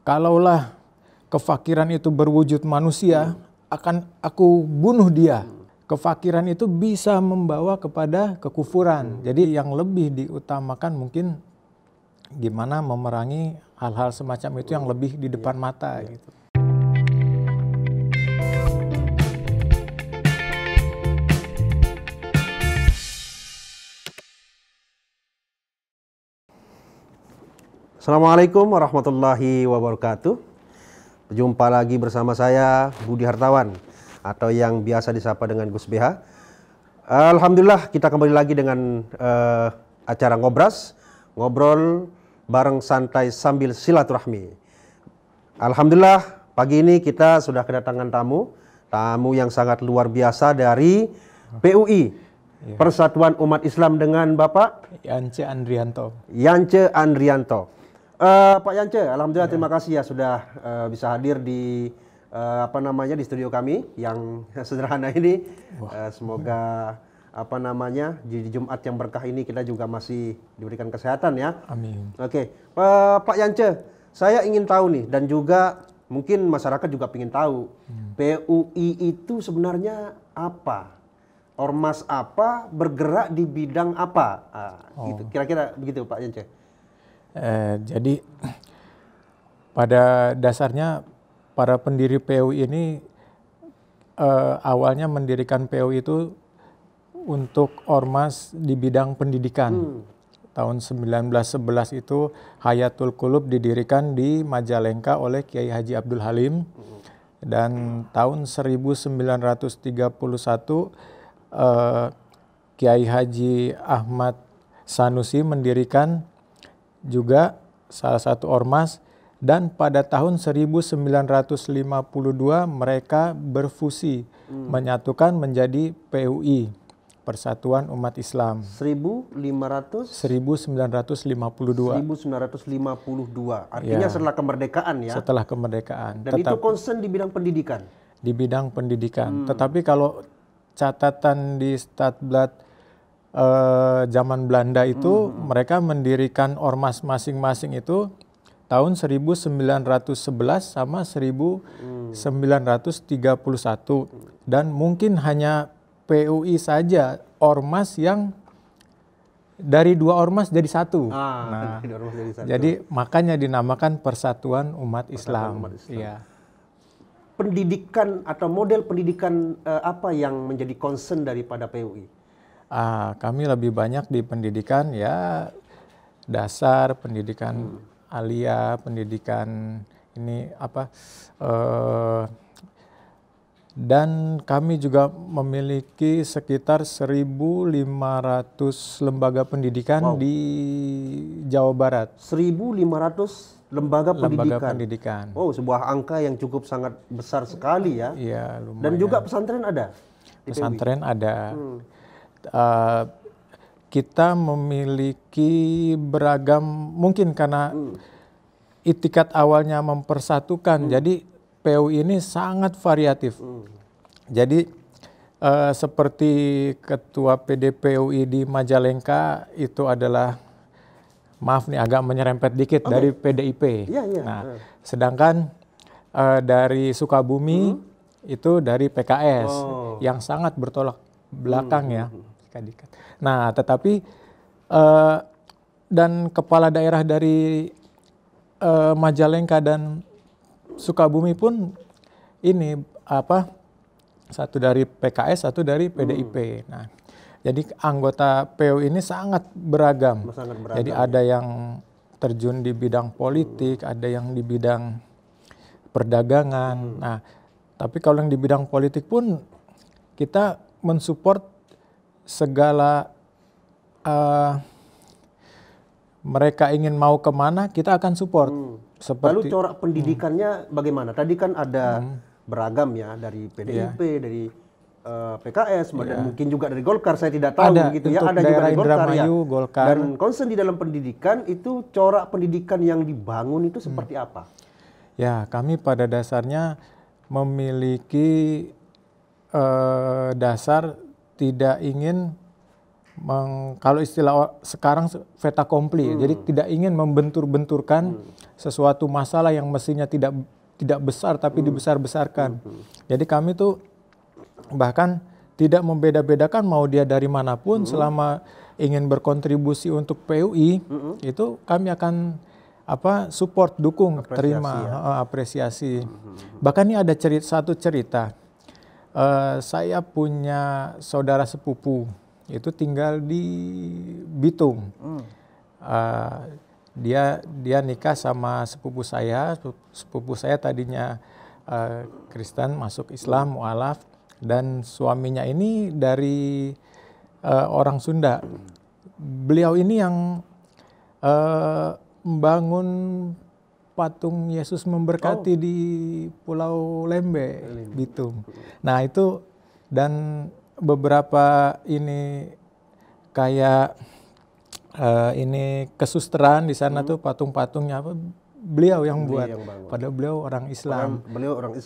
Kalaulah kefakiran itu berwujud manusia, akan aku bunuh dia. Kefakiran itu bisa membawa kepada kekufuran. Jadi yang lebih diutamakan mungkin gimana memerangi hal-hal semacam itu yang lebih di depan mata gitu. Assalamualaikum warahmatullahi wabarakatuh. Berjumpa lagi bersama saya Budi Hartawan atau yang biasa disapa dengan Gus BH. Alhamdulillah kita kembali lagi dengan acara Ngobras, ngobrol bareng santai sambil silaturahmi. Alhamdulillah pagi ini kita sudah kedatangan tamu yang sangat luar biasa dari PUI, Persatuan Umat Islam, dengan Bapak Yance Andrianto. Pak Yance, alhamdulillah terima kasih ya sudah bisa hadir di di studio kami yang sederhana ini. Semoga di Jumat yang berkah ini kita juga masih diberikan kesehatan ya. Amin. Oke, Pak Yance, saya ingin tahu nih, dan juga mungkin masyarakat juga ingin tahu, PUI itu sebenarnya apa? Ormas apa, bergerak di bidang apa? Gitu. Kira-kira begitu Pak Yance. Jadi pada dasarnya para pendiri PUI ini awalnya mendirikan PUI itu untuk ormas di bidang pendidikan. Tahun 1911 itu Hayatul Qulub didirikan di Majalengka oleh Kiai Haji Abdul Halim. Dan tahun 1931 Kiai Haji Ahmad Sanusi mendirikan juga salah satu ormas, dan pada tahun 1952 mereka berfusi menyatukan menjadi PUI, Persatuan Umat Islam. 1952. 1952. Artinya setelah kemerdekaan ya. Setelah kemerdekaan. Dan itu concern di bidang pendidikan. Di bidang pendidikan. Tetapi kalau catatan di Statblad zaman Belanda itu mereka mendirikan ormas masing-masing itu tahun 1911 sama 1931, dan mungkin hanya PUI saja ormas yang dari dua ormas jadi satu. Jadi makanya dinamakan Persatuan Umat Islam. Iya. Pendidikan atau model pendidikan apa yang menjadi concern daripada PUI? Kami lebih banyak di pendidikan ya dasar, pendidikan alia, pendidikan ini dan kami juga memiliki sekitar 1.500 lembaga pendidikan di Jawa Barat. 1.500 lembaga pendidikan. Oh, sebuah angka yang cukup sangat besar sekali ya. Iya, lumayan. Dan juga pesantren ada? Pesantren ada. Kita memiliki beragam, mungkin karena itikat awalnya mempersatukan, jadi PUI ini sangat variatif. Jadi seperti ketua PDPUI di Majalengka itu adalah, maaf nih agak menyerempet dikit, dari PDIP. Nah, sedangkan dari Sukabumi itu dari PKS yang sangat bertolak belakang ya. Nah, tetapi dan kepala daerah dari Majalengka dan Sukabumi pun ini satu dari PKS, satu dari PDIP. Nah, jadi anggota PUI ini sangat beragam. Jadi ada yang terjun di bidang politik, ada yang di bidang perdagangan. Nah, tapi kalau yang di bidang politik pun kita mensupport segala mereka ingin mau kemana, kita akan support. Lalu corak pendidikannya bagaimana? Tadi kan ada beragam ya, dari PDIP, dari PKS, dan mungkin juga dari Golkar, saya tidak tahu gitu ya. Ada juga dari Golkar. Dan concern di dalam pendidikan itu, corak pendidikan yang dibangun itu seperti apa? Ya, kami pada dasarnya memiliki dasar tidak ingin kalau istilah sekarang fait accompli, jadi tidak ingin membentur-benturkan sesuatu masalah yang mestinya tidak besar tapi dibesar-besarkan. Jadi kami tuh bahkan tidak membeda-bedakan mau dia dari manapun, selama ingin berkontribusi untuk PUI, itu kami akan support, dukung, terima, apresiasi. Bahkan ini ada satu cerita. Saya punya saudara sepupu, itu tinggal di Bitung. Dia nikah sama sepupu saya. Sepupu saya tadinya Kristen, masuk Islam, mualaf, dan suaminya ini dari orang Sunda. Beliau ini yang membangun patung Yesus memberkati di Pulau Lembe, Bitung. Nah itu, dan beberapa ini kayak ini kesusteran di sana tuh, patung-patungnya beliau yang buat. Padahal beliau orang Islam.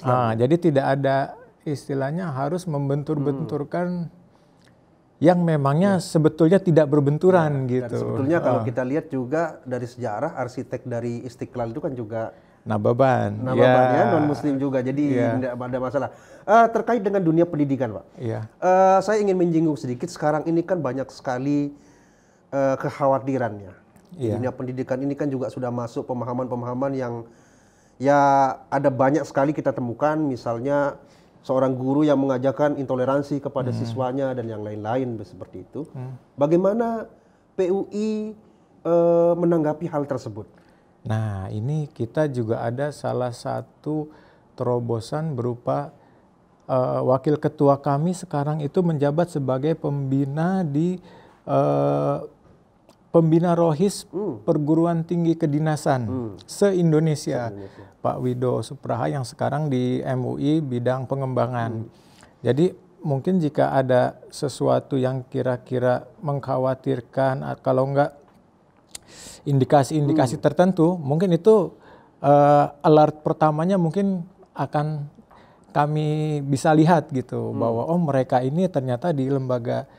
Nah, jadi tidak ada istilahnya harus membentur-benturkan yang memangnya sebetulnya tidak berbenturan gitu. Dan sebetulnya kalau kita lihat juga dari sejarah, arsitek dari Istiqlal itu kan juga Nababan ya, non-muslim juga, jadi tidak ada masalah. Terkait dengan dunia pendidikan, Pak, saya ingin menyinggung sedikit. Sekarang ini kan banyak sekali kekhawatirannya. Dunia pendidikan ini kan juga sudah masuk pemahaman-pemahaman yang ya ada banyak sekali kita temukan, misalnya seorang guru yang mengajarkan intoleransi kepada siswanya dan yang lain-lain seperti itu. Bagaimana PUI menanggapi hal tersebut? Nah, ini kita juga ada salah satu terobosan berupa wakil ketua kami sekarang itu menjabat sebagai pembina di pembina rohis perguruan tinggi kedinasan se-Indonesia. Pak Wido Supraha yang sekarang di MUI bidang pengembangan. Jadi mungkin jika ada sesuatu yang kira-kira mengkhawatirkan, kalau enggak indikasi-indikasi tertentu, mungkin itu alert pertamanya mungkin akan kami bisa lihat gitu, bahwa oh mereka ini ternyata di lembaga,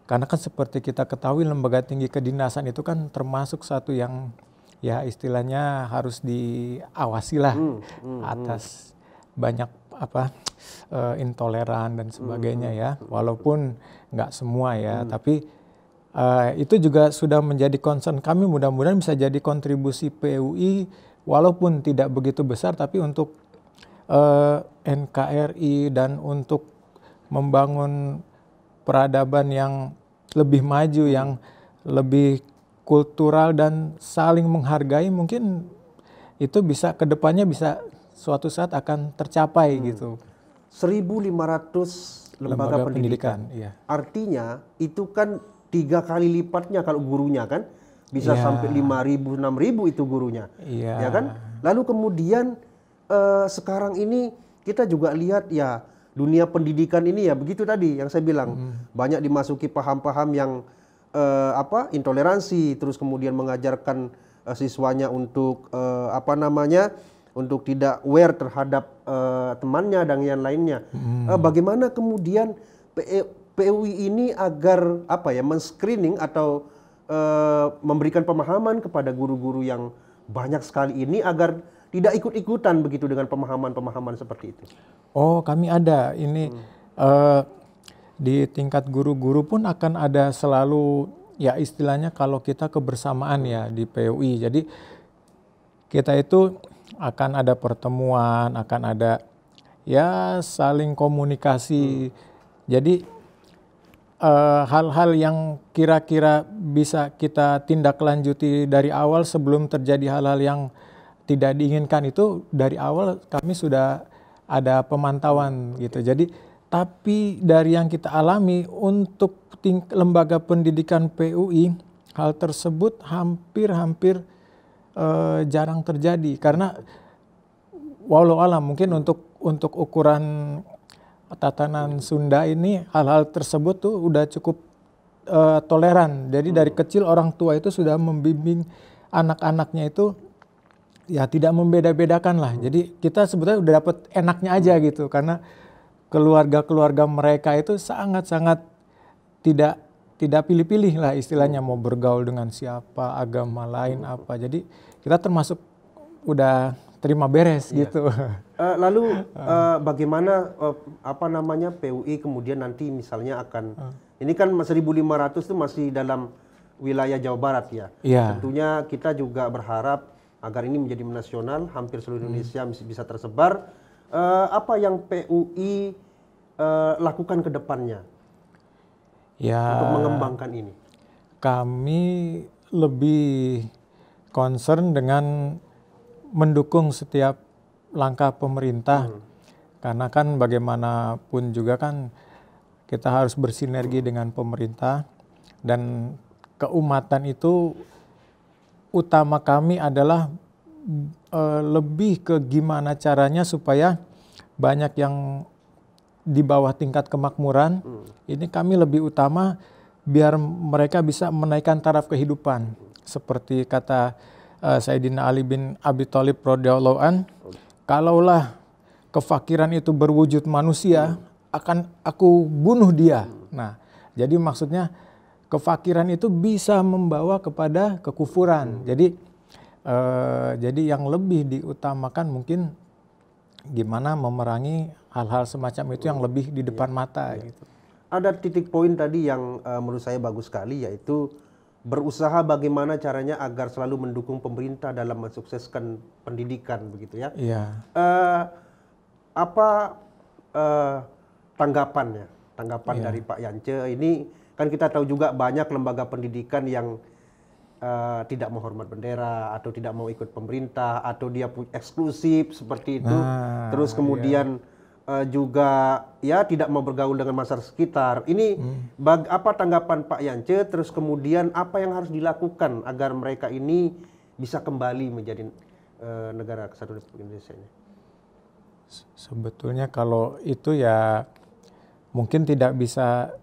karena kan seperti kita ketahui lembaga tinggi kedinasan itu kan termasuk satu yang ya istilahnya harus diawasi lah atas banyak intoleran dan sebagainya ya, walaupun nggak semua ya, tapi itu juga sudah menjadi concern kami. Mudah-mudahan bisa jadi kontribusi PUI walaupun tidak begitu besar, tapi untuk NKRI dan untuk membangun peradaban yang lebih maju, yang lebih kultural dan saling menghargai, mungkin itu bisa kedepannya bisa suatu saat akan tercapai gitu. 1.500 lembaga pendidikan. Iya. Artinya itu kan 3 kali lipatnya kalau gurunya kan, bisa sampai 5.000, 6.000 itu gurunya, ya kan? Lalu kemudian sekarang ini kita juga lihat ya dunia pendidikan ini ya begitu tadi yang saya bilang, banyak dimasuki paham-paham yang intoleransi, terus kemudian mengajarkan siswanya untuk untuk tidak aware terhadap temannya dan yang lainnya. Bagaimana kemudian PUI ini agar men-screening atau memberikan pemahaman kepada guru-guru yang banyak sekali ini agar tidak ikut-ikutan begitu dengan pemahaman-pemahaman seperti itu? Oh, kami ada ini di tingkat guru-guru pun akan ada selalu ya istilahnya kalau kita kebersamaan ya di PUI. Jadi kita itu akan ada pertemuan, akan ada ya saling komunikasi. Jadi hal-hal yang kira-kira bisa kita tindak lanjuti dari awal sebelum terjadi hal-hal yang tidak diinginkan, itu dari awal kami sudah ada pemantauan gitu. Jadi tapi dari yang kita alami untuk lembaga pendidikan PUI, hal tersebut hampir jarang terjadi, karena walau alam mungkin untuk ukuran tatanan Sunda ini hal-hal tersebut tuh udah cukup toleran. Jadi dari kecil orang tua itu sudah membimbing anak-anaknya itu ya tidak membeda-bedakan lah. Jadi kita sebetulnya udah dapet enaknya aja gitu, karena keluarga-keluarga mereka itu sangat-sangat tidak tidak pilih-pilih lah istilahnya, mau bergaul dengan siapa, agama lain apa. Jadi kita termasuk udah terima beres gitu. Lalu bagaimana apa namanya PUI kemudian nanti misalnya akan ini kan 1.500 itu masih dalam wilayah Jawa Barat ya. Iya. Tentunya kita juga berharap agar ini menjadi nasional, hampir seluruh Indonesia bisa tersebar. Apa yang PUI lakukan ke depannya untuk mengembangkan ini? Kami lebih concern dengan mendukung setiap langkah pemerintah, karena kan bagaimanapun juga kan kita harus bersinergi dengan pemerintah, dan keumatan itu utama kami adalah lebih ke gimana caranya supaya banyak yang di bawah tingkat kemakmuran. Ini kami lebih utama biar mereka bisa menaikkan taraf kehidupan, seperti kata Sayyidina Ali bin Abi Thalib radhiyallahu an, kalaulah kefakiran itu berwujud manusia, akan aku bunuh dia. Nah, jadi maksudnya kefakiran itu bisa membawa kepada kekufuran. Jadi yang lebih diutamakan mungkin gimana memerangi hal-hal semacam itu yang lebih di depan mata gitu. Ada titik poin tadi yang menurut saya bagus sekali, yaitu berusaha bagaimana caranya agar selalu mendukung pemerintah dalam mensukseskan pendidikan begitu ya. Iya. Apa tanggapan dari Pak Yance? Ini kan kita tahu juga banyak lembaga pendidikan yang tidak menghormat bendera atau tidak mau ikut pemerintah atau dia eksklusif seperti itu. Terus kemudian juga ya tidak mau bergaul dengan masyarakat sekitar. Ini apa tanggapan Pak Yance? Terus kemudian apa yang harus dilakukan agar mereka ini bisa kembali menjadi negara kesatuan Republik Indonesia ini? Sebetulnya kalau itu ya mungkin tidak bisa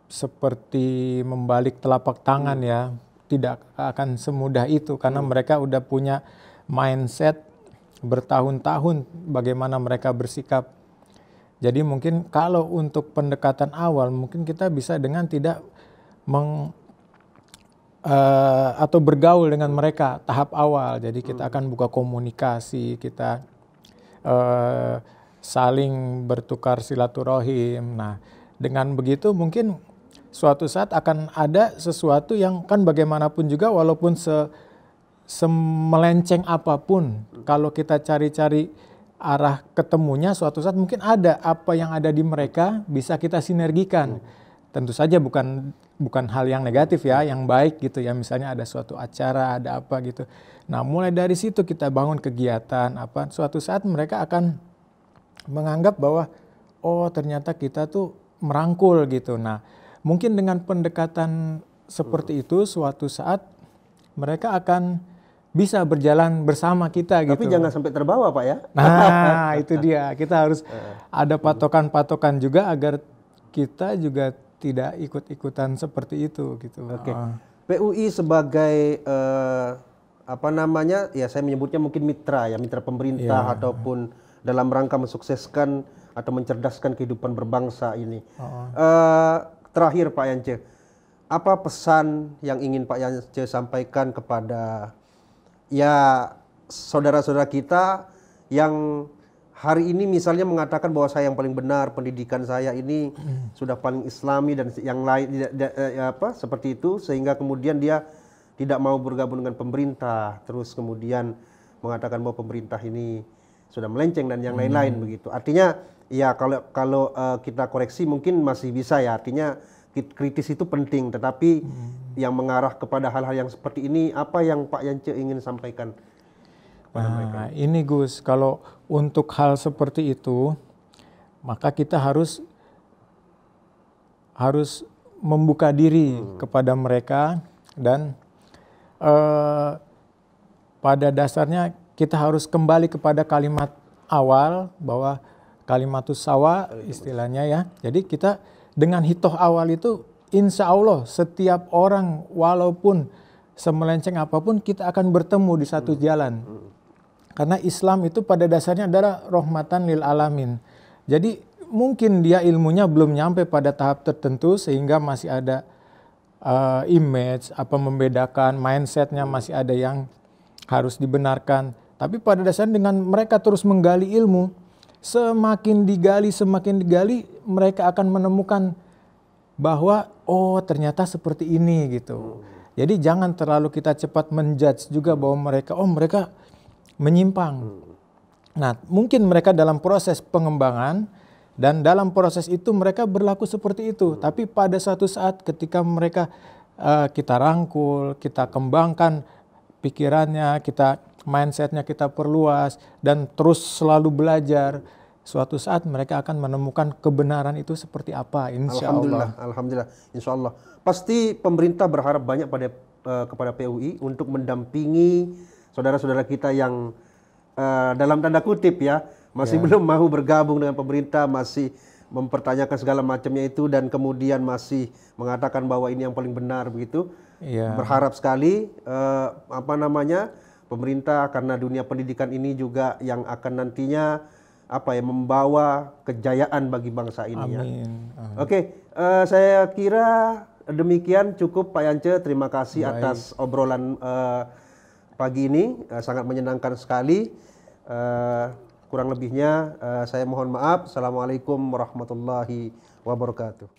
seperti membalik telapak tangan ya. Tidak akan semudah itu karena mereka udah punya mindset bertahun-tahun bagaimana mereka bersikap. Jadi mungkin kalau untuk pendekatan awal mungkin kita bisa dengan tidak atau bergaul dengan mereka tahap awal. Jadi kita akan buka komunikasi, kita saling bertukar silaturahim. Nah, dengan begitu mungkin suatu saat akan ada sesuatu yang kan bagaimanapun juga walaupun semelenceng apapun, kalau kita cari-cari arah ketemunya suatu saat mungkin ada apa yang ada di mereka bisa kita sinergikan. Tentu saja bukan hal yang negatif ya, yang baik gitu ya, misalnya ada suatu acara, ada apa gitu. Nah, mulai dari situ kita bangun kegiatan apa, suatu saat mereka akan menganggap bahwa oh ternyata kita tuh merangkul gitu. Nah, mungkin dengan pendekatan seperti itu suatu saat mereka akan bisa berjalan bersama kita gitu. Tapi jangan sampai terbawa Pak ya. Nah itu dia, kita harus ada patokan-patokan juga agar kita juga tidak ikut-ikutan seperti itu gitu. Oke. PUI sebagai apa namanya ya, saya menyebutnya mungkin mitra pemerintah ataupun dalam rangka mensukseskan atau mencerdaskan kehidupan berbangsa ini. Terakhir Pak Yance, apa pesan yang ingin Pak Yance sampaikan kepada ya saudara-saudara kita yang hari ini misalnya mengatakan bahwa saya yang paling benar, pendidikan saya ini sudah paling islami dan yang lain seperti itu, sehingga kemudian dia tidak mau bergabung dengan pemerintah, terus kemudian mengatakan bahwa pemerintah ini sudah melenceng dan yang lain-lain begitu. Artinya ya kalau kita koreksi mungkin masih bisa ya, artinya kritis itu penting, tetapi yang mengarah kepada hal-hal yang seperti ini, apa yang Pak Yance ingin sampaikan kepada mereka? Ini Gus, kalau untuk hal seperti itu, maka kita harus membuka diri kepada mereka, dan pada dasarnya kita harus kembali kepada kalimat awal bahwa kalimatus sawa istilahnya ya. Jadi kita dengan hitoh awal itu insya Allah setiap orang walaupun semelenceng apapun kita akan bertemu di satu jalan. Karena Islam itu pada dasarnya adalah rahmatan lil alamin. Jadi mungkin dia ilmunya belum nyampe pada tahap tertentu sehingga masih ada image, membedakan mindsetnya masih ada yang harus dibenarkan. Tapi pada dasarnya dengan mereka terus menggali ilmu, semakin digali, mereka akan menemukan bahwa oh ternyata seperti ini gitu. Jadi jangan terlalu kita cepat menjudge juga bahwa mereka menyimpang. Nah, mungkin mereka dalam proses pengembangan dan dalam proses itu mereka berlaku seperti itu. Tapi pada suatu saat ketika mereka kita rangkul, kita kembangkan pikirannya, mindsetnya kita perluas dan terus selalu belajar. Suatu saat mereka akan menemukan kebenaran itu seperti apa, insya Allah. Alhamdulillah, insya Allah. Pasti pemerintah berharap banyak kepada PUI untuk mendampingi saudara-saudara kita yang dalam tanda kutip ya, masih belum mau bergabung dengan pemerintah, masih mempertanyakan segala macamnya itu dan kemudian masih mengatakan bahwa ini yang paling benar begitu. Berharap sekali pemerintah, karena dunia pendidikan ini juga yang akan nantinya membawa kejayaan bagi bangsa ini. Amin. Oke, saya kira demikian cukup Pak Yance. Terima kasih atas obrolan pagi ini, sangat menyenangkan sekali. Kurang lebihnya saya mohon maaf. Assalamualaikum warahmatullahi wabarakatuh.